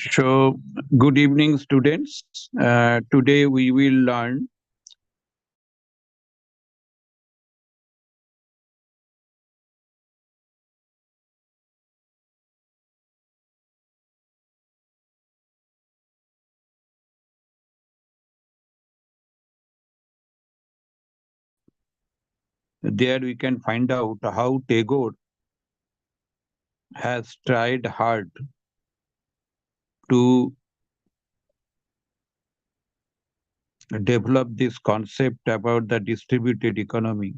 So, good evening, students. Today we will learn there we can find out how Tagore has tried hard to develop this concept about the distributed economy.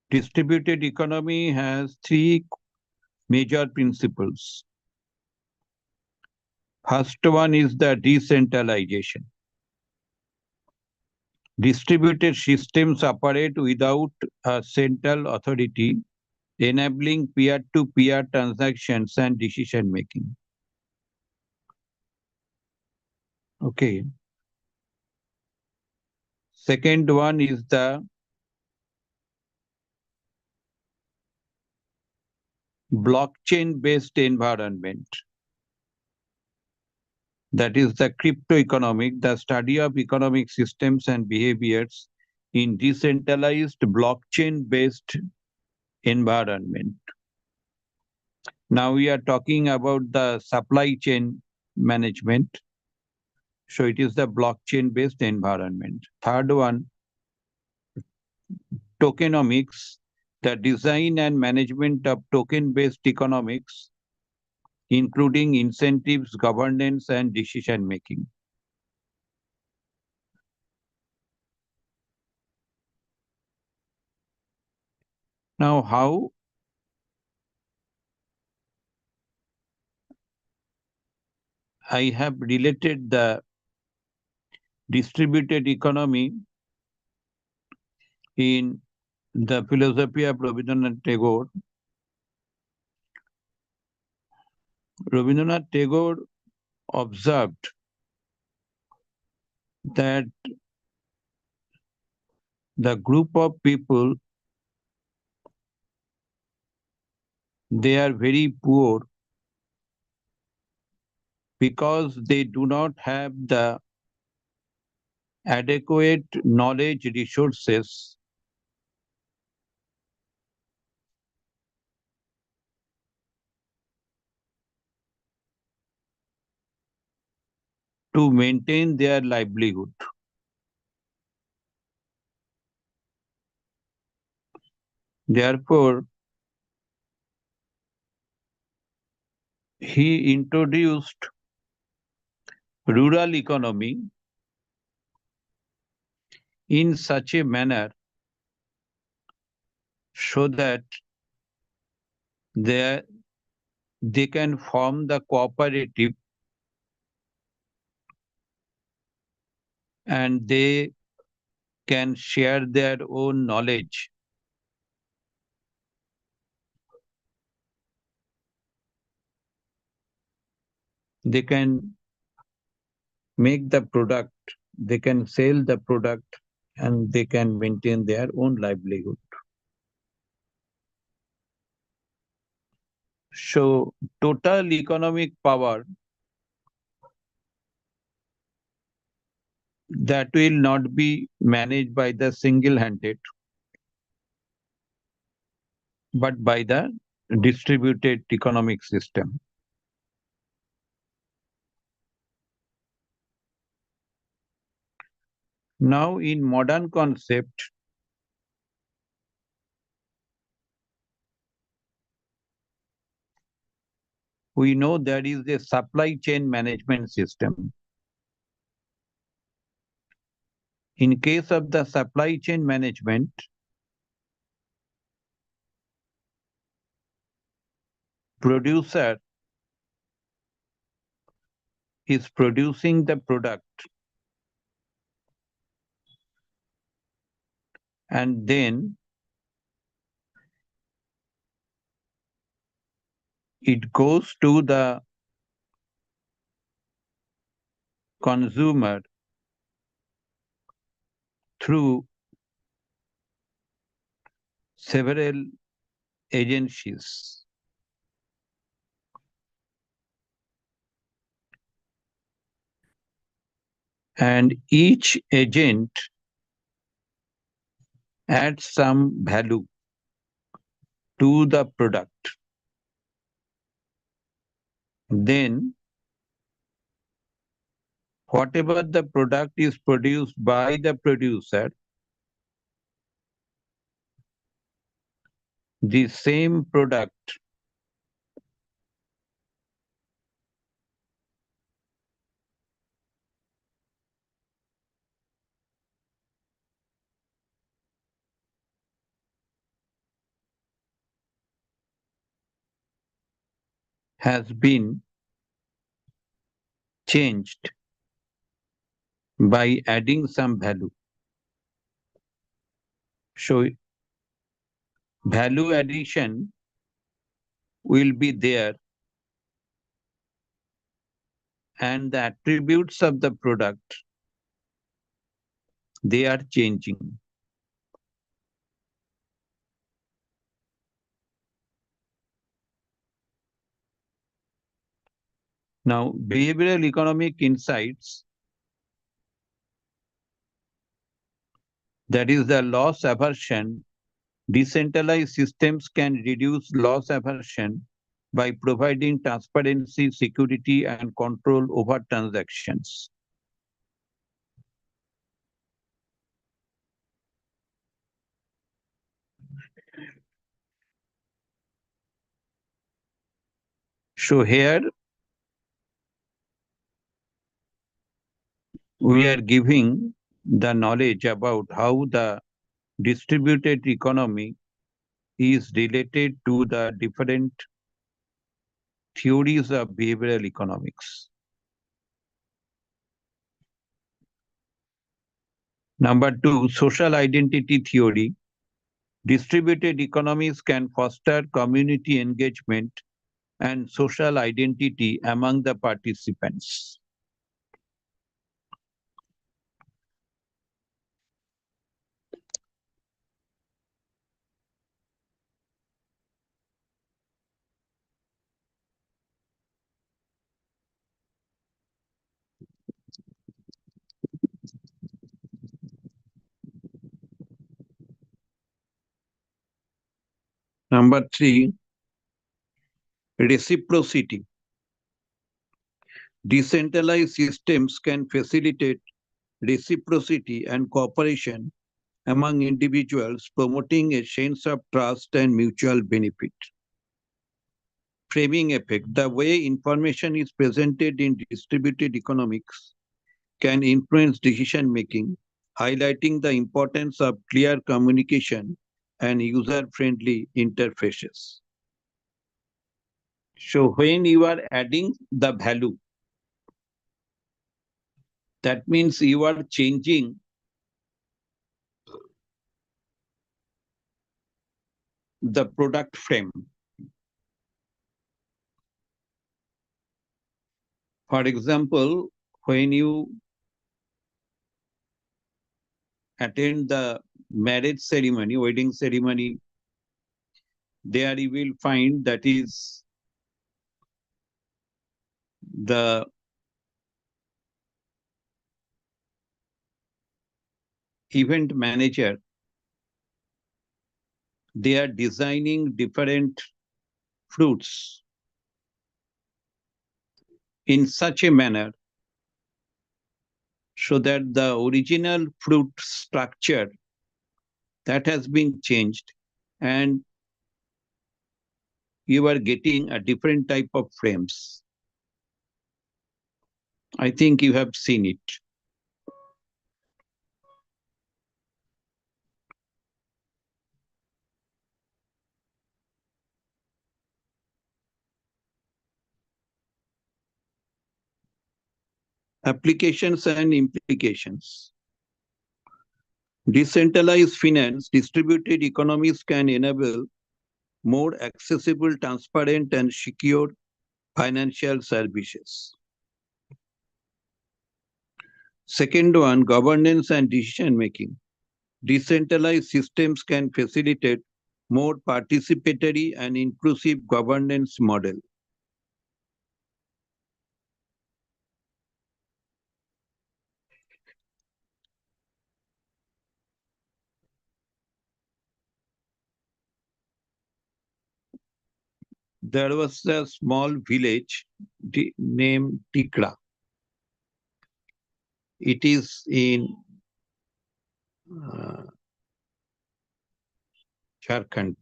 Distributed economy has three major principles. First one is the decentralization. Distributed systems operate without a central authority, enabling peer-to-peer transactions and decision making. Okay. Second one is the blockchain-based environment. That is the crypto economic, the study of economic systems and behaviors in decentralized blockchain-based environment. Now we are talking about the supply chain management. So it is the blockchain-based environment. Third one, tokenomics, the design and management of token-based economics, including incentives, governance, and decision making. Now, how I have related the distributed economy in the philosophy of Rabindranath Tagore. Rabindranath Tagore observed that the group of people, they are very poor because they do not have the adequate knowledge resources to maintain their livelihood. Therefore, he introduced rural economy in such a manner so that they can form the cooperative and they can share their own knowledge. They can make the product, they can sell the product, and they can maintain their own livelihood. So, total economic power that will not be managed by the single-handed, but by the distributed economic system. Now, in modern concept, we know there is a supply chain management system. In case of the supply chain management, producer is producing the product and then it goes to the consumer through several agencies. And each agent adds some value to the product. Then, whatever the product is produced by the producer, the same product has been changed by adding some value. So value addition will be there and the attributes of the product, they are changing. Now, behavioral economic insights, that is the loss aversion, decentralized systems can reduce loss aversion by providing transparency, security, and control over transactions. So here we are giving the knowledge about how the distributed economy is related to the different theories of behavioral economics. Number two, social identity theory. Distributed economies can foster community engagement and social identity among the participants. Number three, reciprocity. Decentralized systems can facilitate reciprocity and cooperation among individuals, promoting a sense of trust and mutual benefit. Framing effect. The way information is presented in distributed economics can influence decision making, highlighting the importance of clear communication and user-friendly interfaces. So when you are adding the value, that means you are changing the product frame. For example, when you attend the marriage ceremony, wedding ceremony, there you will find that is the event manager. They are designing different fruits in such a manner so that the original fruit structure that has been changed and you are getting a different type of frames. I think you have seen it. Applications and implications. Decentralized finance, distributed economies can enable more accessible, transparent, and secure financial services. Second one, governance and decision making. Decentralized systems can facilitate more participatory and inclusive governance model. There was a small village named Tikra. It is in uh, Jharkhand.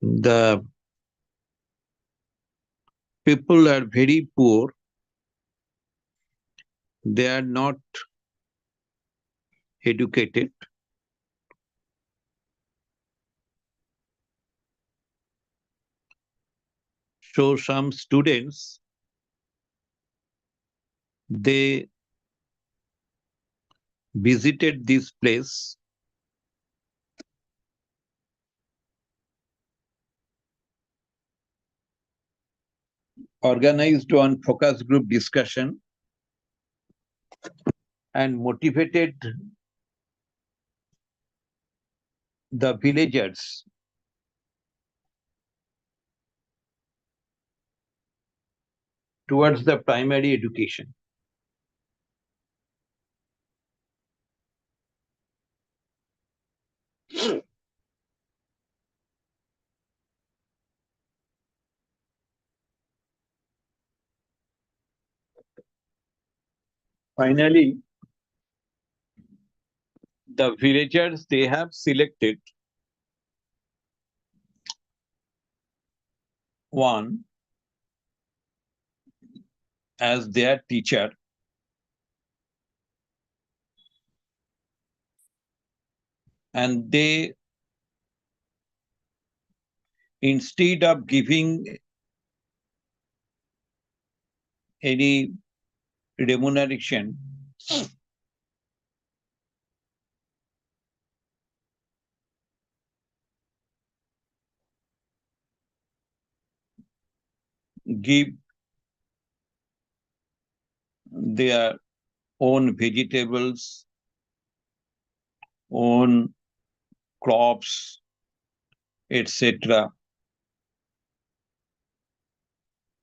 The people are very poor. They are not educated. So some students, they visited this place, organized one focus group discussion, and motivated the villagers towards the primary education. Finally, the villagers, they have selected one as their teacher, and they, instead of giving any remuneration, give their own vegetables, own crops, etc.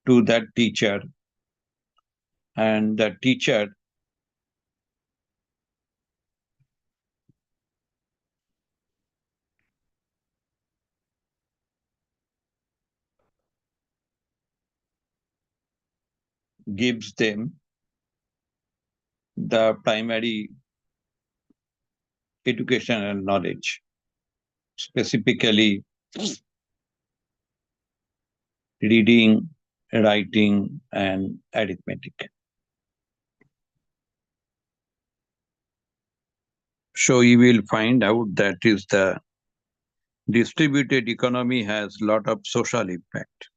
to that teacher, and the teacher gives them the primary education and knowledge, specifically reading, writing, and arithmetic. So you will find out that is the distributed economy has lot of social impact.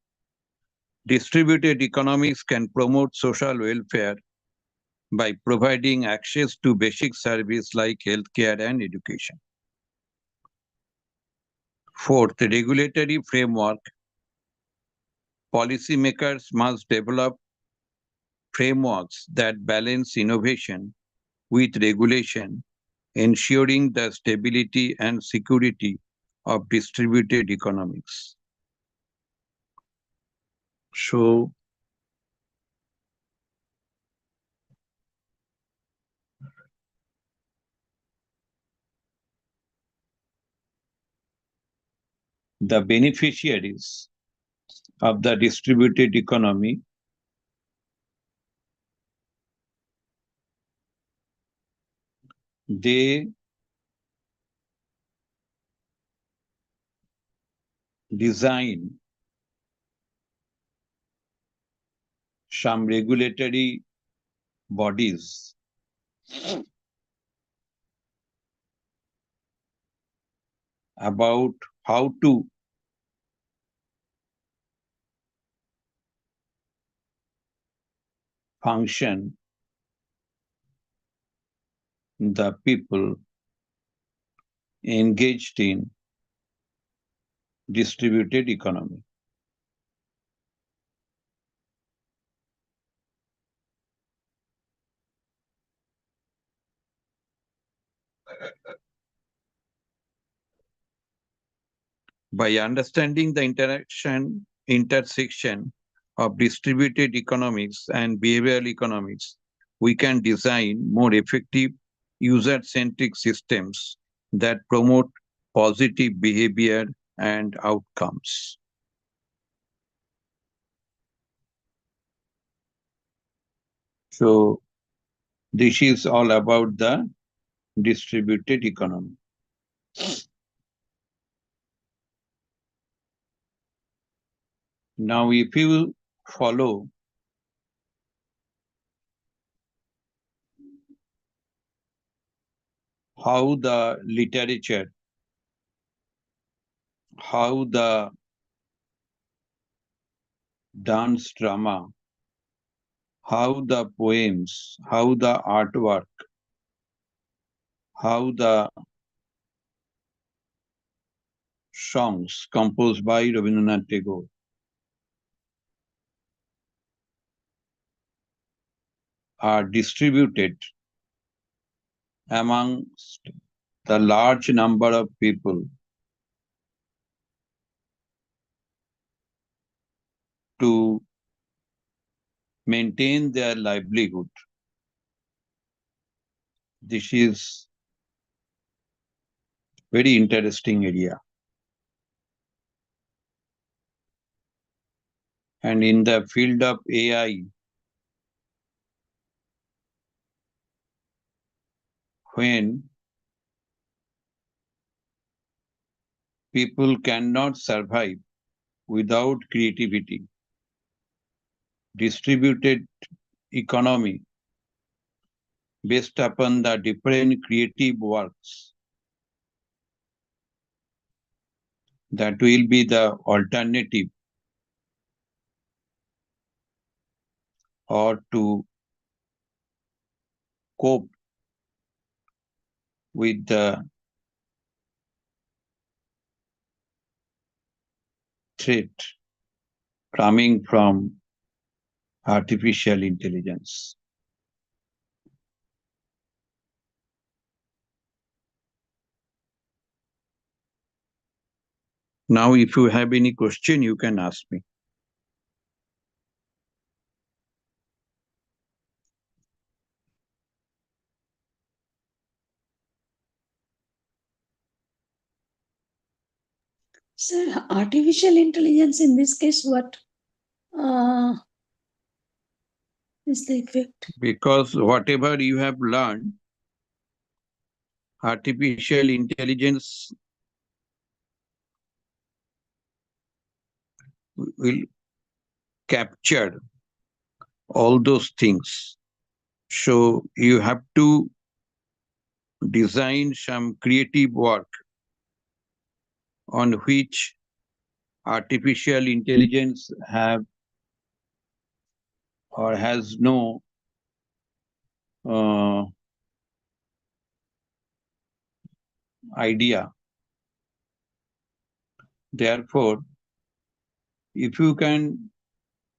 Distributed economics can promote social welfare by providing access to basic service like healthcare and education. Fourth, regulatory framework. Policymakers must develop frameworks that balance innovation with regulation, ensuring the stability and security of distributed economics. So, the beneficiaries of the distributed economy, they design some regulatory bodies about how to function the people engaged in distributed economy. By understanding the intersection of distributed economics and behavioral economics, we can design more effective user-centric systems that promote positive behavior and outcomes. So this is all about the distributed economy. Now, if you follow how the literature, how the dance drama, how the poems, how the artwork, how the songs composed by Rabindranath Tagore are distributed amongst the large number of people to maintain their livelihood. This is very interesting area. And in the field of AI, when people cannot survive without creativity, distributed economy based upon the different creative works, that will be the alternative or to cope with the threat coming from artificial intelligence. Now, if you have any question, you can ask me. Sir, artificial intelligence in this case, what is the effect? Because whatever you have learned, artificial intelligence will capture all those things. So you have to design some creative work on which artificial intelligence have or has no idea. Therefore, if you can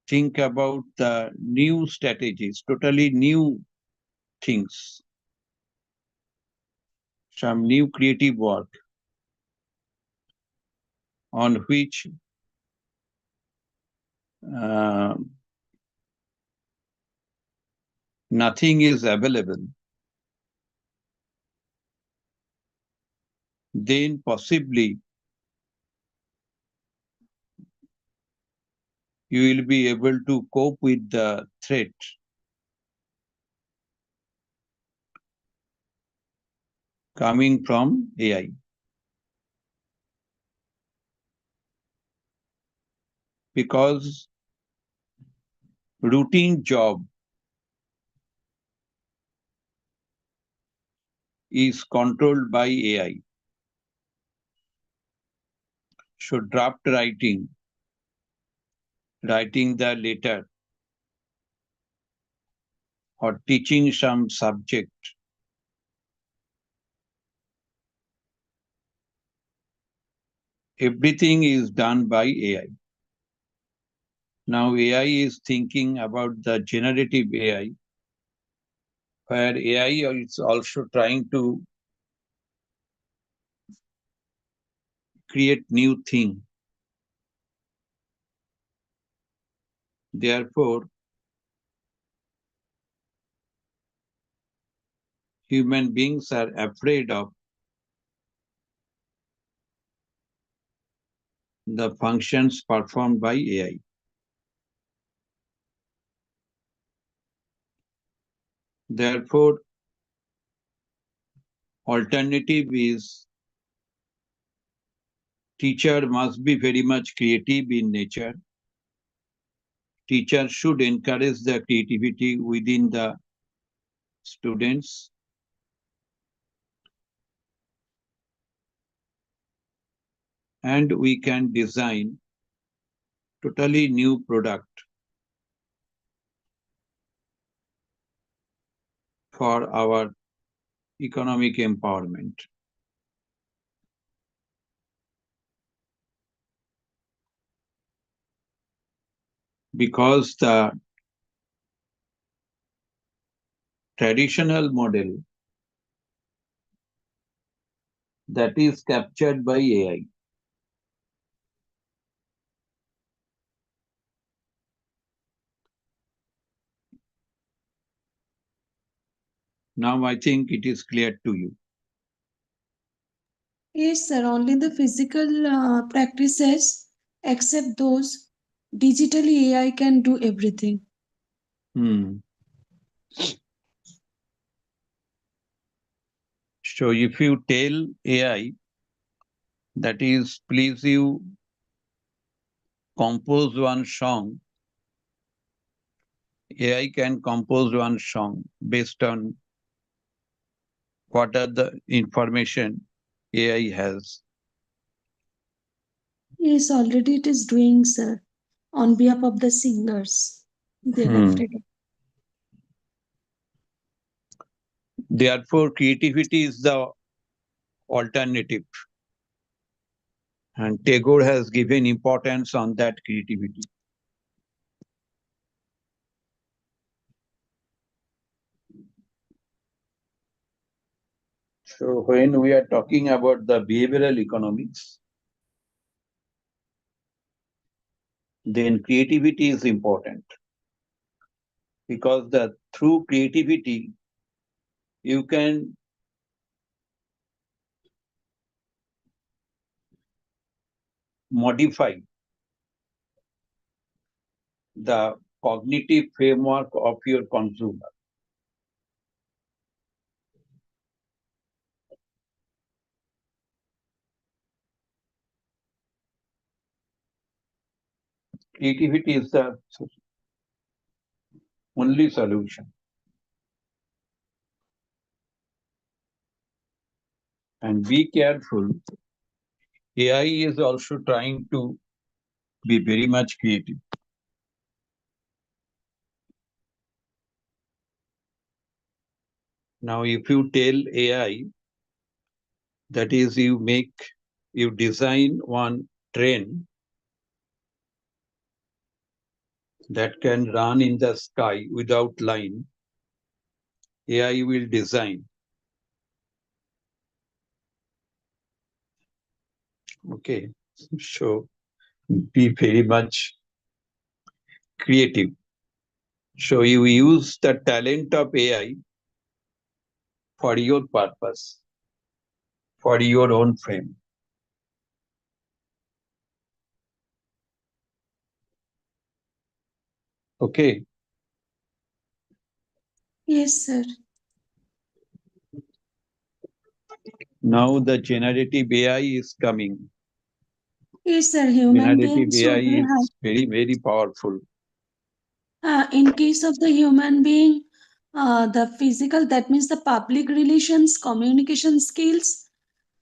think about the new strategies, totally new things, some new creative work on which nothing is available, then possibly you will be able to cope with the threat coming from AI. Because routine job is controlled by AI. So draft writing, writing the letter, or teaching some subject, everything is done by AI. Now AI is thinking about the generative AI, where AI is also trying to create new thing. Therefore, human beings are afraid of the functions performed by AI. Therefore, alternative is teacher must be very much creative in nature. Teacher should encourage the creativity within the students. And we can design totally new product for our economic empowerment. Because the traditional model that is captured by AI now I think it is clear to you. Yes, sir. Only the physical practices, except those digitally AI can do everything. Hmm. So if you tell AI that is please you compose one song, AI can compose one song based on what are the information AI has. Yes, already it is doing, sir, on behalf of the singers. They have Hmm. taken. Therefore, creativity is the alternative. And Tagore has given importance on that creativity. So when we are talking about the behavioral economics, then creativity is important because through creativity you can modify the cognitive framework of your consumer. Creativity is the only solution. And be careful, AI is also trying to be very much creative. Now, if you tell AI, that is, you design one train that can run in the sky without line, AI will design. Okay, so be very much creative. So you use the talent of AI for your purpose, for your own frame. Okay, Yes, sir. now the generative AI is coming. Yes, sir. Human Generative beings AI should have. is very, very powerful. In case of the human being, the physical, that means the public relations, communication skills,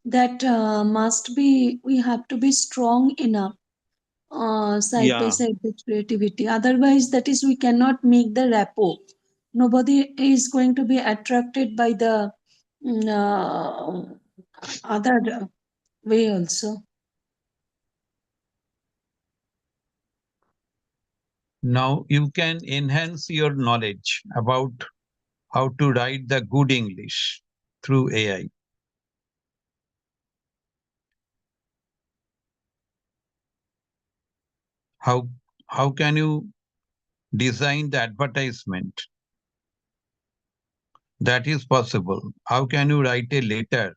that must be, we have to be strong enough side by Yeah. side with creativity. Otherwise, that is, we cannot make the rapport. Nobody is going to be attracted by the other way also. Now you can enhance your knowledge about how to write the good English through AI. How how can you design the advertisement? That is possible. How can you write a letter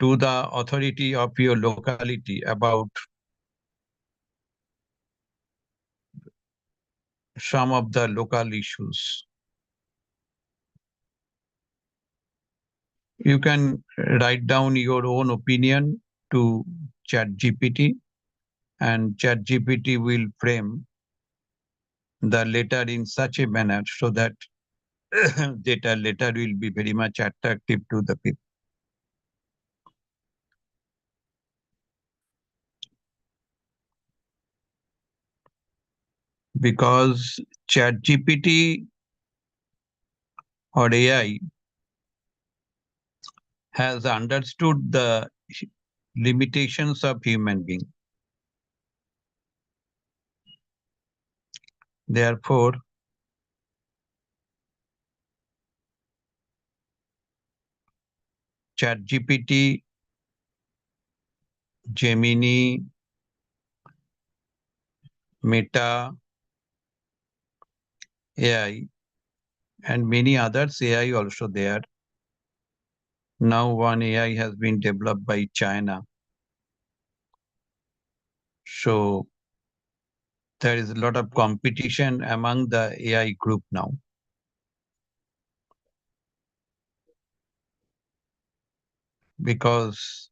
to the authority of your locality about some of the local issues? You can write down your own opinion to ChatGPT, and ChatGPT will frame the letter in such a manner so that that letter will be very much attractive to the people. Because ChatGPT or AI has understood the limitations of human being. Therefore, ChatGPT, Gemini, Meta, AI, and many others AI also there. Now one AI has been developed by China. So there is a lot of competition among the AI group now. Because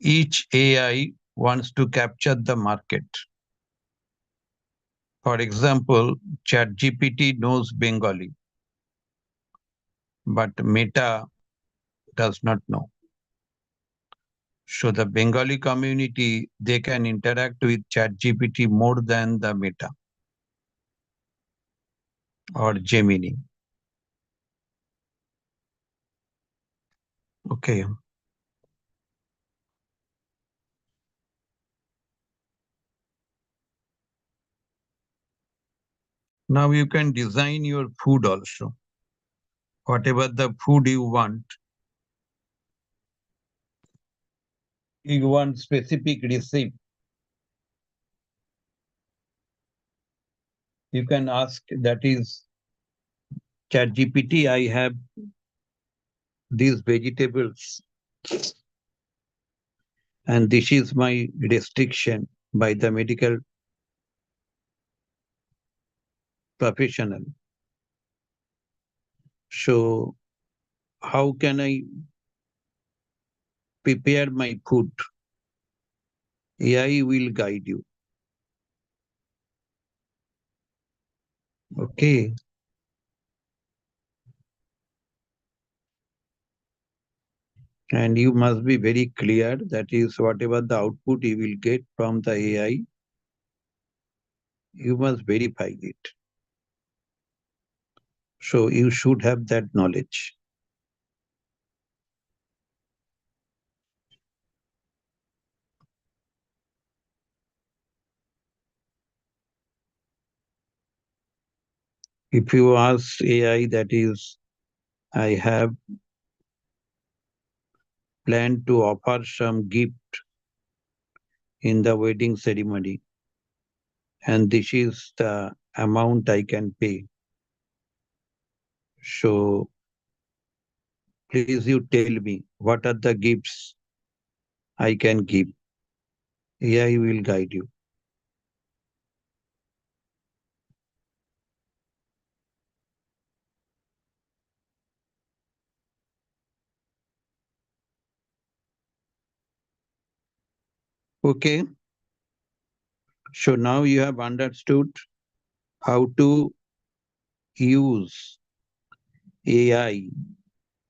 each AI wants to capture the market. For example, ChatGPT knows Bengali, but Meta does not know. So the Bengali community, they can interact with ChatGPT more than the Meta or Gemini. Okay. Now you can design your food also. Whatever the food you want specific recipe, you can ask, that is ChatGPT, I have these vegetables and this is my restriction by the medical professional. So how can I prepare my food? AI will guide you. Okay. And you must be very clear, that is whatever the output you will get from the AI, you must verify it. So you should have that knowledge. If you ask AI, that is, I have planned to offer some gift in the wedding ceremony, and this is the amount I can pay. So please you tell me what are the gifts I can give. AI will guide you. Okay. So now you have understood how to use AI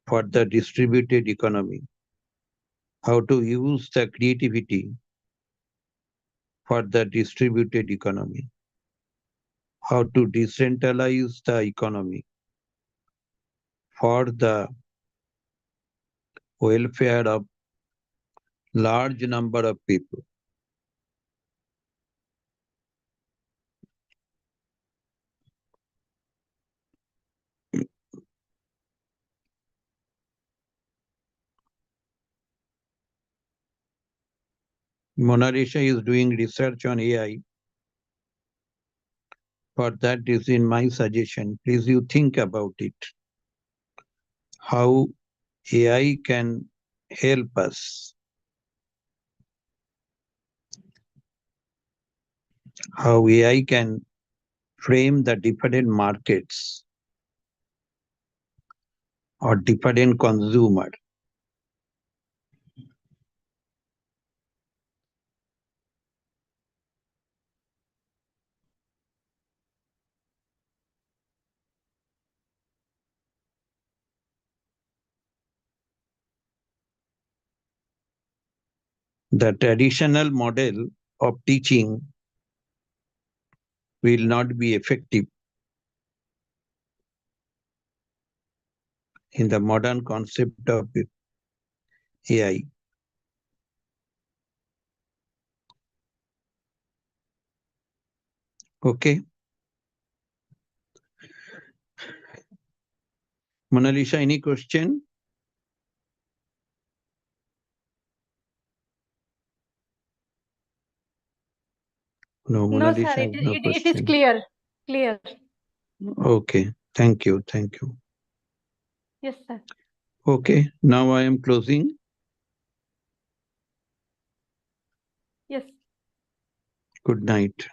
for the distributed economy, how to use the creativity for the distributed economy, how to decentralize the economy for the welfare of large number of people. Mona Lisa is doing research on AI. For that is in my suggestion. Please you think about it. How AI can help us. How AI can frame the different markets or different consumer. The traditional model of teaching will not be effective in the modern concept of AI. Okay. Mona Lisa, any question? No, Mona No, sir, Lisa has no it is question. clear. Clear. Okay, thank you, thank you. Yes, sir. Okay, now I am closing. Yes. Good night.